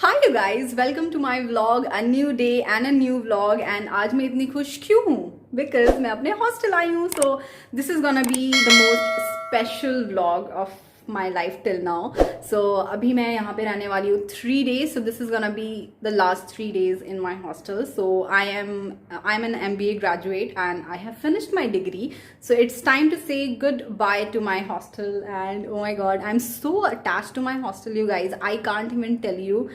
Hi you guys, welcome to my vlog, a new day and a new vlog. And आज मैं इतनी खुश क्यों हूँ? Because मैं अपने hostel आई हूँ. So this is gonna be the most special vlog of my life till now. So अभी मैं यहाँ पे रहने वाली हूँ 3 days. So this is gonna be the last 3 days in my hostel. So I'm an MBA graduate and I have finished my degree. So it's time to say goodbye to my hostel. And oh my god, I'm so attached to my hostel, you guys. I can't even tell you.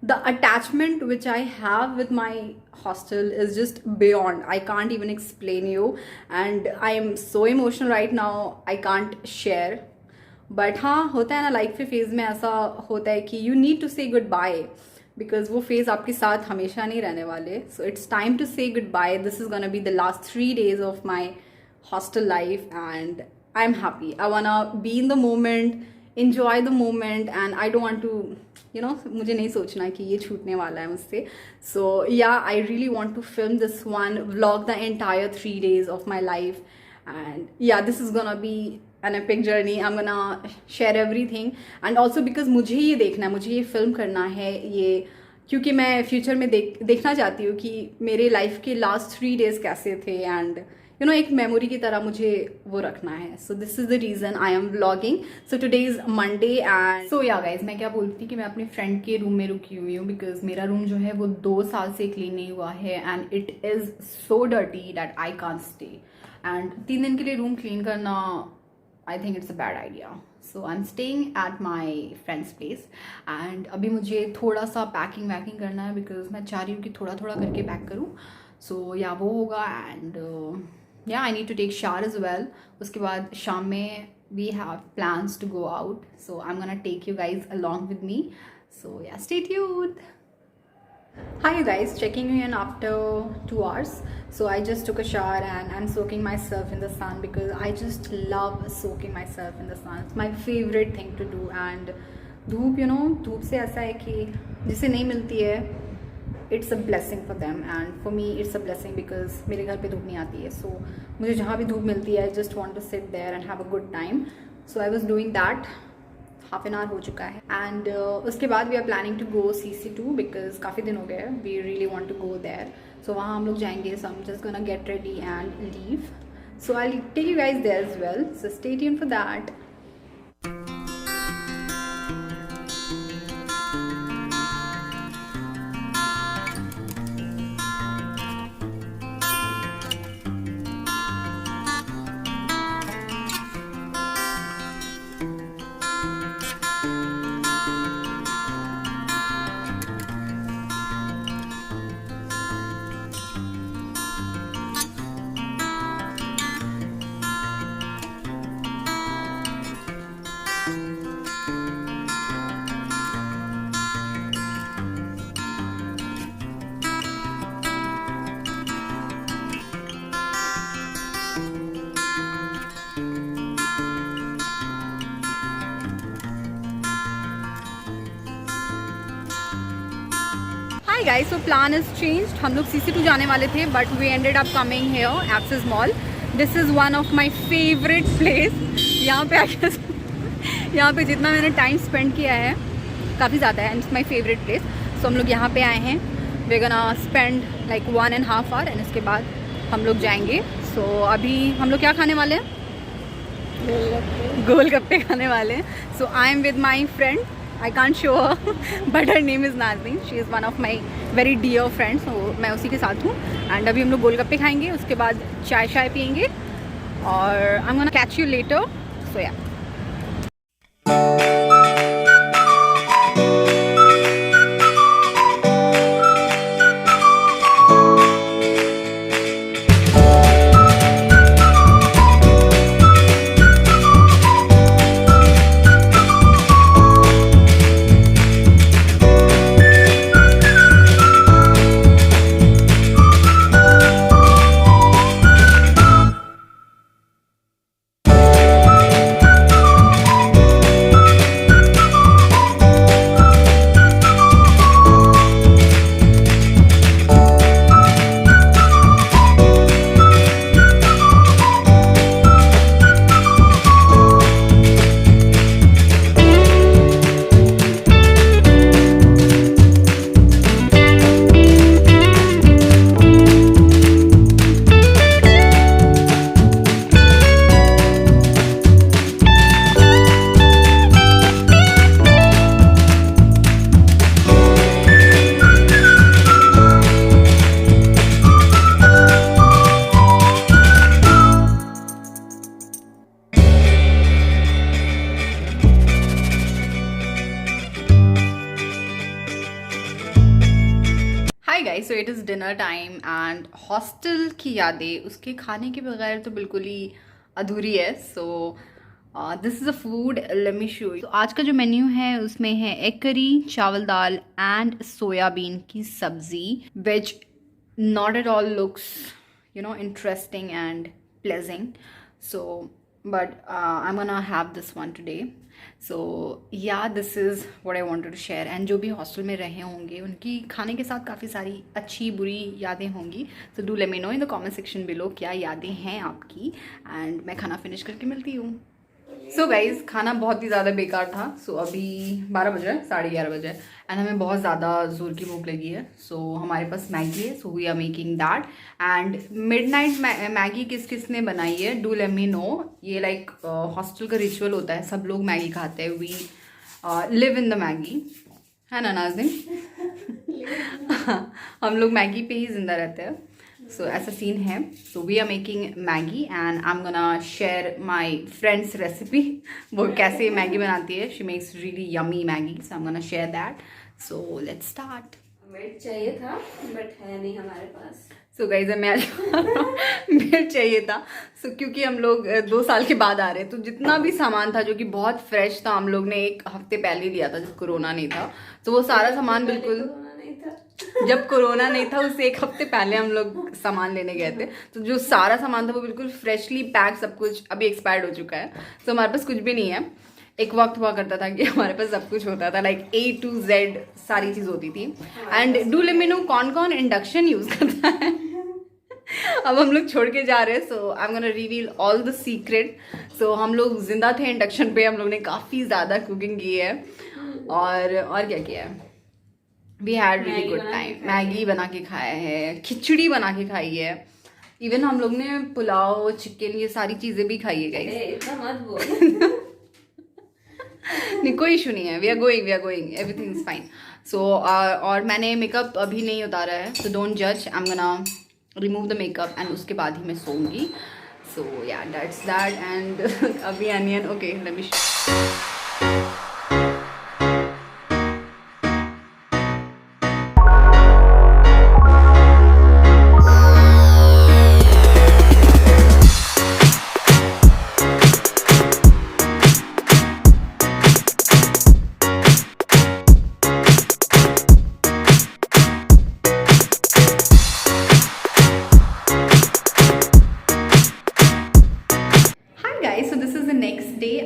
The attachment which I have with my hostel is just beyond. I can't even explain you. And I am so emotional right now. I can't share. But हाँ, होता है ना life के phase में ऐसा होता है कि you need to say good bye because वो फेज़ आपके साथ हमेशा नहीं रहने वाले. So it's time to say good bye. This is gonna be the last 3 days of my hostel life and I am happy. I wanna be in the moment, enjoy the moment, and I don't want to मुझे नहीं सोचना कि ये छूटने वाला है मुझसे. So yeah, I really want to film this one, vlog the entire 3 days of my life, and yeah, this is gonna be an epic journey. I'm gonna share everything, and also because मुझे ये देखना है, मुझे ये film करना है ये, क्योंकि मैं फ्यूचर में देखना चाहती हूँ कि मेरे लाइफ के लास्ट 3 days कैसे थे, एंड एक मेमोरी की तरह मुझे वो रखना है. So this is the reason I am vlogging. So today is Monday and so yeah guys, मैं क्या बोलती थी कि मैं अपने फ्रेंड के रूम में रुकी हुई हूँ बिकॉज मेरा रूम जो है वो 2 साल से क्लीन नहीं हुआ है and it is so dirty that I can't stay. And 3 दिन के लिए रूम क्लीन करना, I think it's a bad idea. So I am staying at my friends place and अभी मुझे थोड़ा सा पैकिंग वैकिंग करना है बिकॉज मैं चाह रही हूँ कि थोड़ा थोड़ा करके पैक करूँ. सो या वो होगा and yeah, I need to take shower as well. उसके बाद शाम में we have plans to go out, so I'm gonna take you guys along with me. So yeah, stay tuned. Hi you guys, checking you in after 2 hours. So I just took a shower and I'm soaking myself in the sun because I just love soaking myself in the sun. It's my favorite thing to do. And धूप धूप से ऐसा है कि जिसे नहीं मिलती है, it's a blessing for them and for me it's a blessing because मेरे घर पे धूप नहीं आती है. सो मुझे जहाँ भी धूप मिलती है I just want to sit there and have a good time. So I was doing that. Half an hour हो चुका है एंड उसके बाद we are planning to go CC2 because काफ़ी दिन हो गए. We really want to go there. So वहाँ हम लोग जाएंगे. So I am just gonna get ready and leave. So I take you guys there as well. So stay tuned for that. Hi guys, so plan is changed. हम लोग CC2 जाने वाले थे but we ended up coming here, Axis Mall. This is one of my favorite place. यहाँ पे यहाँ पे जितना मैंने टाइम स्पेंड किया है काफ़ी ज़्यादा है. It's my favourite place. So हम लोग यहाँ पे आए हैं. We gonna spend like 1.5 hour and इसके बाद हम लोग जाएंगे. सो अभी हम लोग क्या खाने वाले हैं? गोलगप्पे खाने वाले हैं. So I am with my friend. I can't show her, but her name is Nazmin. She is one of my very dear friends. So मैं उसी के साथ हूँ. And अभी हम लोग गोलगप्पे खाएंगे. उसके बाद चाय पियेंगे. और I'm gonna catch you later. So yeah. Guys, so it is dinner time and hostel की यादें उसके खाने के बगैर तो बिल्कुल ही अधूरी है. So this is a food, let me show you. तो आज का जो मेन्यू है उसमें है एग करी, चावल दाल एंड सोयाबीन की सब्जी, विच not at all looks, you know, interesting and pleasant. So but I'm gonna have this one today. So yeah, this is what I wanted to share. And जो भी hostel में रहे होंगे उनकी खाने के साथ काफ़ी सारी अच्छी बुरी यादें होंगी. So do let me know in the comment section below क्या यादें हैं आपकी. And मैं खाना फिनिश करके मिलती हूँ. सो गाइज़, खाना बहुत ही ज़्यादा बेकार था. सो अभी 12 बजे, 11:30 बजे, एंड हमें बहुत ज़्यादा ज़ोर की भूख लगी है. सो हमारे पास मैगी है, so we are making that. And midnight Maggi किस किस ने बनाई है, डू लेट मी नो. ये लाइक हॉस्टल का रिचुअल होता है, सब लोग मैगी खाते हैं. We live in the Maggi, है ना नाज़िम? हम लोग मैगी पे ही जिंदा रहते हैं. सो ऐसा सीन है. So we are making Maggi and I am gonna share my friends recipe. वो कैसे मैगी बनाती है. She makes really yummy Maggi, so I am gonna share that. So let's start. मिर्च चाहिए था बट है नहीं हमारे पास. सो गाइज, मैं आज मिर्च चाहिए था. सो क्योंकि हम लोग 2 साल के बाद आ रहे हैं, तो जितना भी सामान था जो कि बहुत फ्रेश था, हम लोग ने 1 हफ्ते पहले लिया था जब कोरोना नहीं था. तो वो सारा सामान बिल्कुल, जब कोरोना नहीं था उससे 1 हफ्ते पहले हम लोग सामान लेने गए थे. तो जो सारा सामान था वो बिल्कुल फ्रेशली पैक, सब कुछ अभी एक्सपायर्ड हो चुका है. तो हमारे पास कुछ भी नहीं है. एक वक्त हुआ करता था कि हमारे पास सब कुछ होता था, लाइक A to Z सारी चीज़ होती थी. And do let me no कौन कौन इंडक्शन यूज़ करता है. अब हम लोग छोड़ के जा रहे हैं. So I am gonna reveal all the secret. So हम लोग जिंदा थे इंडक्शन पे. हम लोग ने काफ़ी ज़्यादा कुकिंग की है. और क्या किया है. We had really good time. Maggi बना के खाया है, खिचड़ी बना के खाई है, इवन हम लोग ने पुलाव, चिकन, ये सारी चीज़ें भी खाई है गाइस. इतना मत बोल. नहीं, कोई इशू नहीं है. We are going, everything is fine. So और मैंने मेकअप अभी नहीं उतारा है, सो डोंट जज. आई am gonna remove the makeup and उसके बाद ही मैं सोऊंगी. सो या दैट्स दैट. एंड अभी अनियन, ओके लेट मी.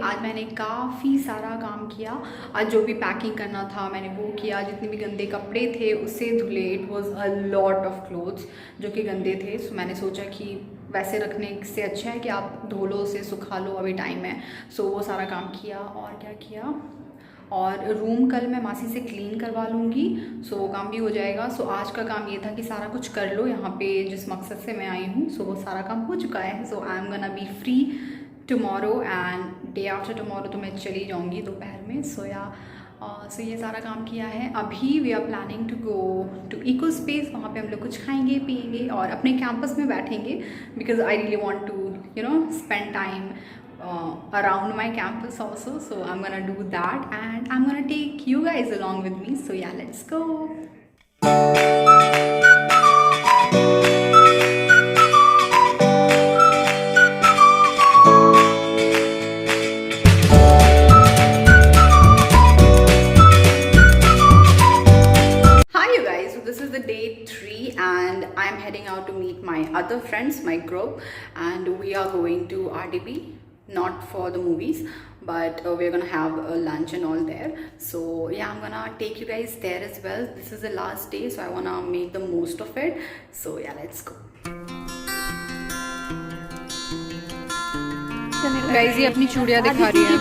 आज मैंने काफ़ी सारा काम किया. आज जो भी पैकिंग करना था मैंने वो किया. जितने भी गंदे कपड़े थे उससे धुले. It was a lot of clothes जो कि गंदे थे. सो मैंने सोचा कि वैसे रखने से अच्छा है कि आप धो लो, उसे सुखा लो, अभी टाइम है. सो वो सारा काम किया. और क्या किया, और रूम कल मैं मासी से क्लीन करवा लूँगी. सो वो काम भी हो जाएगा. सो आज का काम ये था कि सारा कुछ कर लो यहाँ पे जिस मकसद से मैं आई हूँ. सो वो सारा काम हो चुका है. So I am gonna be free tomorrow and day after tomorrow तो मैं चली जाऊँगी दोपहर में. सो सो ये सारा काम किया है. अभी we are planning to go to eco space. वहाँ पे हम लोग कुछ खाएंगे पिएंगे और अपने कैंपस में बैठेंगे, because I really want to you know spend time around my campus also. So I'm gonna do that and I'm gonna take you guys along with me. So yeah, let's go. Day 3 and I'm heading out to meet my other friends, my group, and we are going to RDP, not for the movies, but we're gonna have a lunch and all there. So yeah, I'm gonna take you guys there as well. This is the last day, so I wanna make the most of it. So yeah, let's go. Guys, ये अपनी चूड़ियाँ दिखा रही है.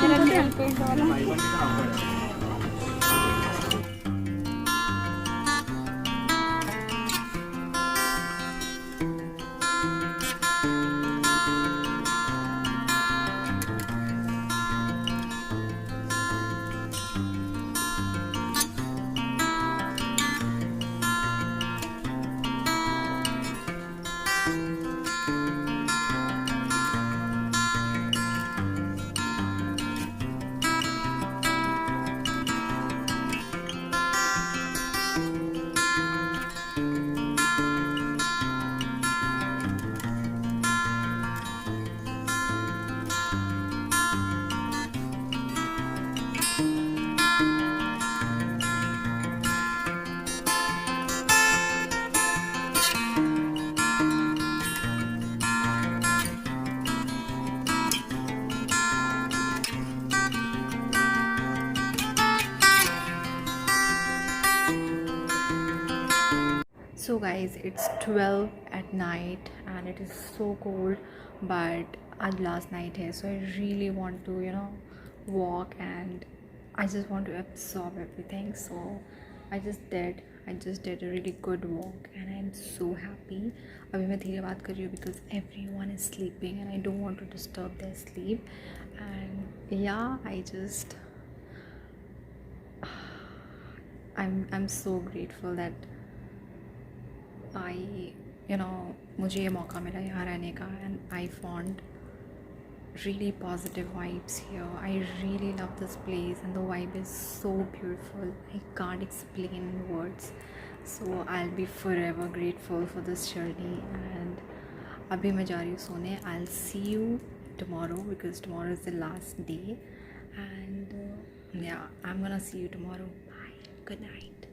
So guys, it's 12 at night and it is so cold, but आज last night है, so I really want to walk, and I just want to absorb everything. So I just did a really good walk and I'm so happy. अभी मैं धीरे बात कर रही हूँ because everyone is sleeping and I don't want to disturb their sleep. And yeah, I'm so grateful that मुझे ये मौका मिला यहाँ रहने का, and I found really positive vibes here. I really love this place and the vibe is so beautiful. I can't explain in words. So I'll be forever grateful for this journey. And अभी मैं जा रही हूँ सोने. I'll see you tomorrow because tomorrow is the last day. And yeah, I'm gonna see you tomorrow. Bye. Good night.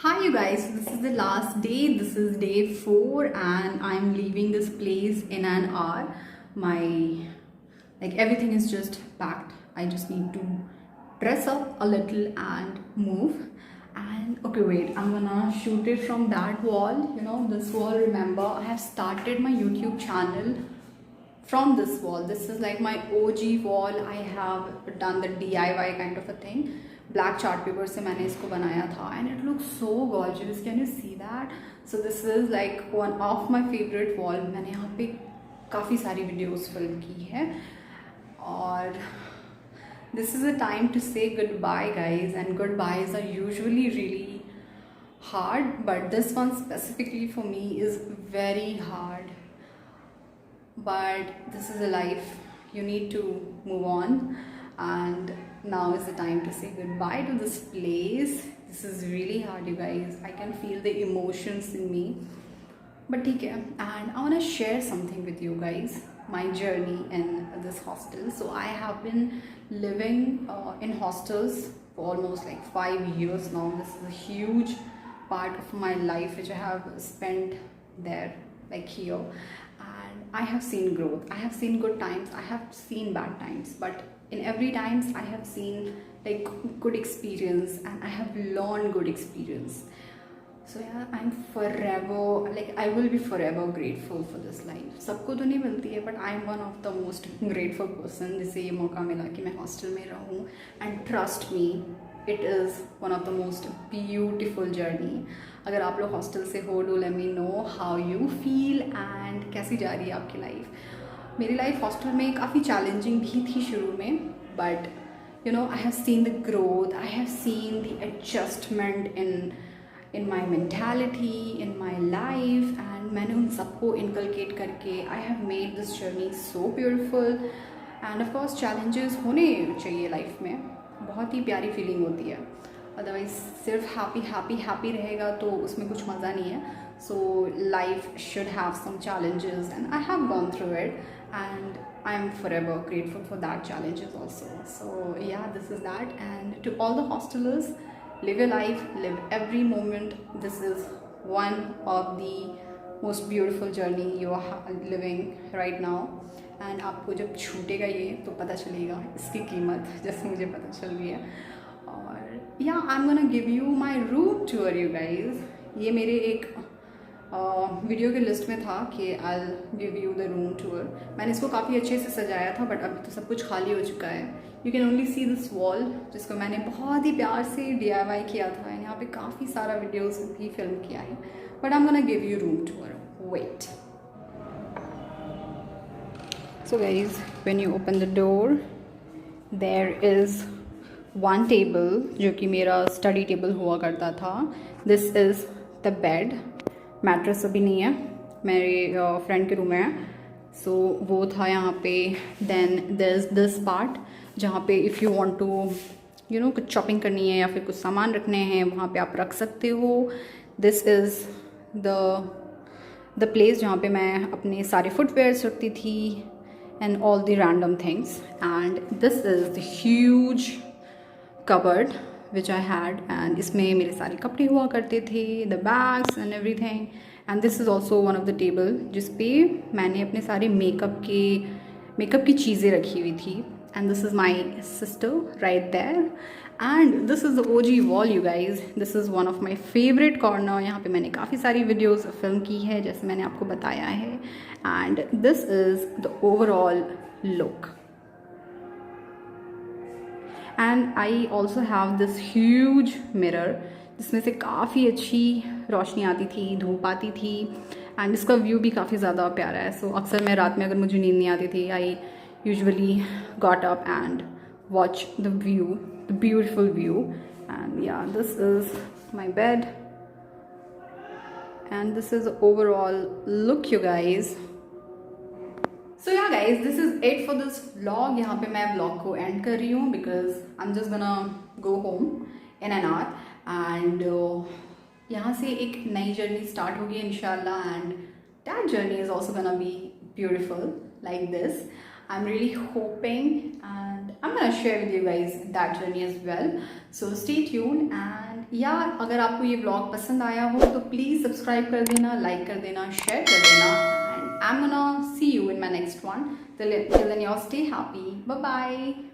Hi you guys, this is the last day. This is day 4 and I'm leaving this place in an hour. Everything is just packed. I just need to dress up a little and move. And okay, wait, I'm gonna shoot it from that wall, this wall. Remember, I have started my YouTube channel from this wall. This is like my OG wall. I have done the DIY kind of a thing. Black chart paper से मैंने इसको बनाया था and it looks so gorgeous. Can you see that? So this is like one of my favorite wall. मैंने यहाँ पे काफ़ी सारी videos film की है. और this is a time to say goodbye guys, and goodbyes are usually really hard, but this one specifically for me is very hard. But this is a life, you need to move on, and now is the time to say goodbye to this place. This is really hard you guys. I can feel the emotions in me, but ठीक है. And I want to share something with you guys, my journey in this hostel. So I have been living in hostels for almost like 5 years now. This is a huge part of my life which I have spent there, like here. And I have seen growth. I have seen good times, I have seen bad times, but in every times I have seen like good experience and I have learned good experience. So yeah, I'm forever, like I will be forever grateful for this life. सबको तो नहीं मिलती है, but I'm one of the most grateful person जिसे ये मौका मिला कि मैं हॉस्टल में रहूँ. And trust me, it is one of the most beautiful journey. अगर आप लोग हॉस्टल से हो, do let me know how you feel and कैसी जा रही है आपकी लाइफ. मेरी लाइफ हॉस्टल में काफ़ी चैलेंजिंग भी थी शुरू में, but I have seen the growth, I have seen the adjustment in my mentality, in my life, and मैंने उन सबको inculcate करके I have made this journey so beautiful. And of course challenges होने चाहिए लाइफ में, बहुत ही प्यारी feeling होती है. अदरवाइज सिर्फ हैप्पी रहेगा तो उसमें कुछ मज़ा नहीं है. So life should have some challenges and I have gone through it and I am forever grateful for that challenges also. So yeah, this is that. And to all the hostelers, live your life, live every moment. This is one of the most beautiful journey you are living right now. And आपको जब छूटेगा ये तो पता चलेगा इसकी कीमत, जैसे मुझे पता चल रही है. और yeah, I'm gonna give you my room tour you guys. ये मेरे एक वीडियो के लिस्ट में था कि I'll give you the room tour. मैंने इसको काफ़ी अच्छे से सजाया था, बट अभी तो सब कुछ खाली हो चुका है. You can only see this wall जिसको मैंने बहुत ही प्यार से DIY किया था. एंड यहाँ पे काफ़ी सारा वीडियोस भी फिल्म किया है. But I'm gonna give you room tour. Wait. So guys, when you open the door, there is one table जो कि मेरा स्टडी टेबल हुआ करता था. This is the bed. Mattress अभी नहीं है, मेरे फ्रेंड के रूम में है. सो वो था यहाँ पे. Then there is this part जहाँ पे इफ़ यू वांट टू कुछ शॉपिंग करनी है या फिर कुछ सामान रखने हैं, वहाँ पे आप रख सकते हो. दिस इज़ द प्लेस जहाँ पे मैं अपने सारे फुटवेयर्स रखती थी and all the random things. And this is the huge cupboard which I had, and इसमें मेरे सारे कपड़े हुआ करते थे, the bags and everything. And this is also one of the table जिस पे मैंने अपने सारे मेकअप के मेकअप की चीज़ें रखी हुई थी. And this is my sister right there. And this is the OG wall you guys. This is one of my favourite corner. यहाँ पे मैंने काफ़ी सारी वीडियोज़ फिल्म की है जैसे मैंने आपको बताया है. And this is the overall look. And I also have this huge mirror जिसमें से काफ़ी अच्छी रोशनी आती थी, धूप आती थी. एंड इसका व्यू भी काफ़ी ज़्यादा प्यारा है. सो अक्सर मैं रात में अगर मुझे नींद नहीं आती थी, I usually got up and watch the view, the beautiful view. And yeah this is my bed and this is overall look you guys. So yeah guys, this is it for this vlog. यहाँ पे मैं vlog को end कर रही हूँ because I am just gonna go home in an hour. And यहाँ से एक नई जर्नी स्टार्ट होगी इंशाल्लाह. And that journey is also gonna be beautiful like this. I am really hoping and I am gonna share with you guys that journey as well. So stay tuned. And यार, अगर आपको ये vlog पसंद आया हो तो please subscribe कर देना, लाइक कर देना, शेयर कर देना. I'm gonna see you in my next one. Till then, y'all stay happy. Bye bye.